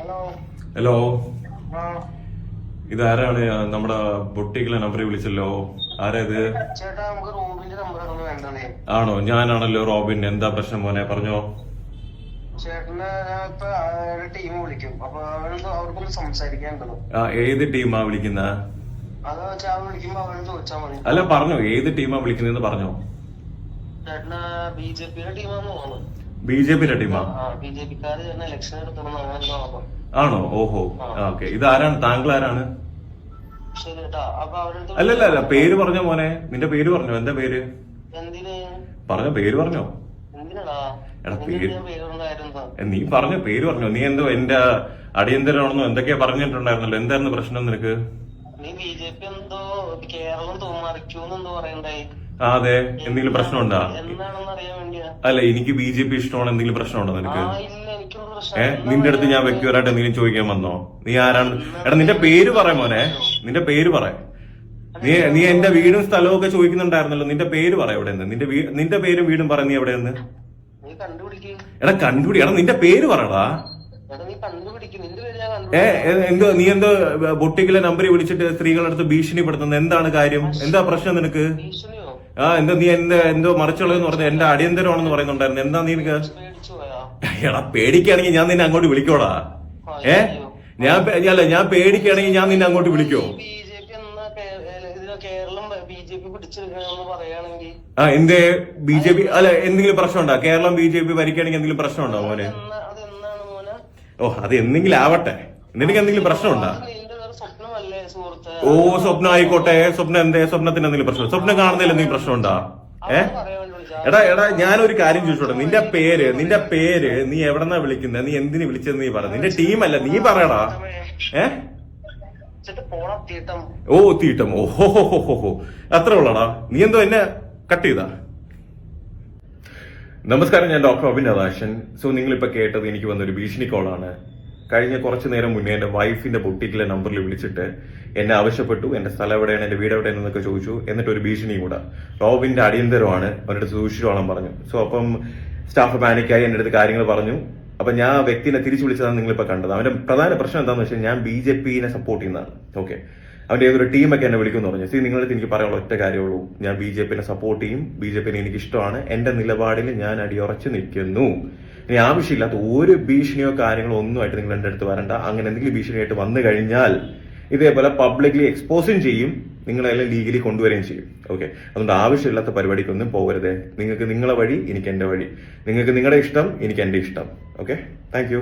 Hello, ഇതാരാണ്? നമ്മുടെ ബൊട്ടിക്കിലെ നമ്പറിൽ വിളിച്ചല്ലോ. ആരാ ഇത്? ചേട്ടാ, നമുക്ക് റോബിന്റെ നമ്പറാണ് വേണ്ടത്. ആണോ? ഞാനാണല്ലോ റോബിൻ. എന്താ പ്രശ്നം മോനെ? പറഞ്ഞോ. ചേട്ടന് ഇപ്പൊ ടീം വിളിക്കും, അപ്പൊ അവർക്കൊന്ന് സംസാരിക്കാനുണ്ടോ? ഏത് ടീമാ വിളിക്കുന്ന? അത് വെച്ചാൽ അവൻ വിളിക്കുമ്പോ അവരോട് ചോദിച്ചാൽ മതി. അല്ല, പറഞ്ഞോ, ഏത് ടീമാ വിളിക്കുന്നതെന്ന് പറഞ്ഞോ. ചേട്ടന് ബിജെപിയുടെ ടീമാന്ന് തോന്നുന്നു. ബിജെപിയുടെ ടീമാ? ബിജെപിക്കാര് ഇലക്ഷൻ എടുത്തോളൂ അങ്ങനെ. ആണോ? ഓഹോ, ഓക്കെ. ഇത് ആരാണ്? താങ്കൾ ആരാണ്? ശരി കേട്ടാ, അപ്പൊ അവരുടെ അല്ലല്ല, പേര് പറഞ്ഞോ മോനെ. നിന്റെ പേര് പറഞ്ഞോ. എന്താ പേര്? എന്തിന് പറഞ്ഞോ, പേര് പറഞ്ഞോ. എന്തിനാടാ? എടാ, പേര് പേരുണ്ടായിരുന്നു. നീ പറഞ്ഞോ, പേര് പറഞ്ഞോ. നീ എന്തോ എന്റെ അടിയന്തരമാണെന്നോ എന്തൊക്കെയാ പറഞ്ഞിട്ടുണ്ടായിരുന്നല്ലോ. എന്തായിരുന്നു പ്രശ്നം നിനക്ക്? നീ ബിജെപി എന്തോ കേരളം മറിക്കൂന്നെന്തോ പറയണ്ടായി. അതെ, എന്തെങ്കിലും പ്രശ്നമുണ്ടാ? എന്താണെന്ന് അറിയാൻ വേണ്ടിയാ. അല്ല, എനിക്ക് ബിജെപി ഇഷ്ടമാണ്. എന്തെങ്കിലും പ്രശ്നമുണ്ടോ നിനക്ക്? ഇല്ല, എനിക്കൊന്നും പ്രശ്നം. നിന്റെ അടുത്ത് ഞാൻ വ്യക്തിപരമായിട്ട് എന്തെങ്കിലും ചോദിക്കാൻ വന്നോ? നീ ആരാണ്? എടാ, നിന്റെ പേര് പറ മോനെ. നിന്റെ പേര് പറ. നീ എന്റെ വീടും സ്ഥലവും ഒക്കെ ചോദിക്കുന്നുണ്ടായിരുന്നല്ലോ. നിന്റെ പേര് പറ. എവിടെ നിന്ന്? നിന്റെ പേരും വീടും പറ. നീ എവിടെയെന്ന്? നീ കണ്ടുപിടിക്ക്. എടാ, കണ്ടുപിടി. എടാ, നിന്റെ പേര് പറടാ. നീ കണ്ടുപിടിക്കും. നിന്റെ പേര് ഞാൻ നീ എന്തോ ബൊട്ടിക്കിലെ നമ്പറിൽ വിളിച്ചിട്ട് സ്ത്രീകളുടെ അടുത്ത് ഭീഷണിപ്പെടുത്തുന്നത് എന്താണ് കാര്യം? എന്താ പ്രശ്നം നിനക്ക്? ഭീഷണിയോ? എന്താ നീ എന്തോ മറിച്ചുള്ളതെന്ന് പറഞ്ഞ എന്റെ അടിയന്തരമാണെന്ന് പറയുന്നുണ്ടായിരുന്നു. എന്താ നിനക്ക്? പേടിച്ചു പോയാ? എടാ, പേടിക്കുകയാണെങ്കിൽ ഞാൻ നിന്നെ അങ്ങോട്ട് വിളിക്കോടാ. ഞാൻ പേടിക്കുകയാണെങ്കിൽ ഞാൻ നിന്നെ അങ്ങോട്ട് വിളിക്കോ? ബിജെപി എന്നാ കേരളം ബിജെപി പിടിച്ചെടുക്കണമെന്ന് പറയാണെങ്കിൽ എന്തേ ബിജെപി? അല്ല, എന്തെങ്കിലും പ്രശ്നമുണ്ടോ? കേരളം ബിജെപി ഭരിക്കുകയാണെങ്കിൽ എന്തെങ്കിലും പ്രശ്നമുണ്ടോ മോനെ? അതെന്നാണ് മോനെ? അത് എന്തെങ്കിലും ആവട്ടെ. നിനക്ക് എന്തെങ്കിലും പ്രശ്നമുണ്ടോ? സ്വപ്നമല്ലേ സുഹൃത്ത്? സ്വപ്നം ആയിക്കോട്ടെ. സ്വപ്നം എന്തേ? സ്വപ്നത്തിന് എന്തെങ്കിലും പ്രശ്നം? സ്വപ്നം കാണുന്നതിൽ എന്തെങ്കിലും പ്രശ്നമുണ്ടോ? എടാ, ഞാനൊരു കാര്യം ചോദിച്ചോട്ടെ. നിന്റെ പേര് നീ എവിടെന്നാ വിളിക്കുന്നത്? നീ എന്തിനു വിളിച്ചത് നീ പറ. നിന്റെ ടീമല്ല, നീ പറയടാ. തീട്ടം. ഓഹോ, അത്ര ഉള്ളടാ. നീ എന്തോ എന്നെ കട്ട് ചെയ്താ? നമസ്കാരം, ഞാൻ ഡോക്ടർ അബിൻ രാധാകൃഷ്ണൻ. നിങ്ങളിപ്പോ കേട്ടത് എനിക്ക് വന്നൊരു ഭീഷണി കോളാണ്. കഴിഞ്ഞ കുറച്ചു നേരം മുന്നേ എന്റെ വൈഫിന്റെ ബൊട്ടിക്കിലെ നമ്പറിൽ വിളിച്ചിട്ട് എന്നെ ആവശ്യപ്പെട്ടു. എന്റെ സ്ഥലം എവിടെയാണ്, എന്റെ വീട് എവിടെയാണെന്നൊക്കെ ചോദിച്ചു. എന്നിട്ട് ഒരു ഭീഷണിയും കൂടെ. റോബിന്റെ അടിയന്തരമാണ്, അവരുടെ സൂക്ഷിച്ചോളം പറഞ്ഞു. അപ്പം സ്റ്റാഫ് പാനിക്കായി എന്റെ അടുത്ത് കാര്യങ്ങൾ പറഞ്ഞു. അപ്പൊ ഞാൻ വ്യക്തിനെ തിരിച്ചു വിളിച്ചതാണ് നിങ്ങളിപ്പോ കണ്ടത്. അവന്റെ പ്രധാന പ്രശ്നം എന്താണെന്ന് വെച്ചാൽ ഞാൻ ബിജെപിനെ സപ്പോർട്ട് ചെയ്യുന്നതാണ്. ഓക്കെ, അവന്റെ ഏതൊരു ടീമൊക്കെ എന്നെ വിളിക്കുമെന്ന് പറഞ്ഞു. നിങ്ങളുടെ അടുത്ത് എനിക്ക് പറയാനുള്ള ഒറ്റ കാര്യമുള്ളൂ. ഞാൻ ബിജെപിനെ സപ്പോർട്ട് ചെയ്യും. ബിജെപിനെ എനിക്ക് ഇഷ്ടമാണ്. എന്റെ നിലപാടിൽ ഞാൻ അടിയുറച്ചു നിൽക്കുന്നു. ഇനി ആവശ്യമില്ലാത്ത ഒരു ഭീഷണിയോ കാര്യങ്ങളോ ഒന്നുമായിട്ട് നിങ്ങൾ എന്റെ അടുത്ത് വരണ്ട. അങ്ങനെ എന്തെങ്കിലും ഭീഷണിയായിട്ട് വന്നു കഴിഞ്ഞാൽ ഇതേപോലെ പബ്ലിക്ലി എക്സ്പോസും ചെയ്യും, നിങ്ങളെല്ലാം ലീഗലി കൊണ്ടുവരികയും ചെയ്യും. ഓക്കെ, അതുകൊണ്ട് ആവശ്യമില്ലാത്ത പരിപാടിക്കൊന്നും പോകരുതേ. നിങ്ങൾക്ക് നിങ്ങളെ വഴി, എനിക്ക് എന്റെ വഴി. നിങ്ങൾക്ക് നിങ്ങളുടെ ഇഷ്ടം, എനിക്ക് എന്റെ ഇഷ്ടം. Okay, thank you.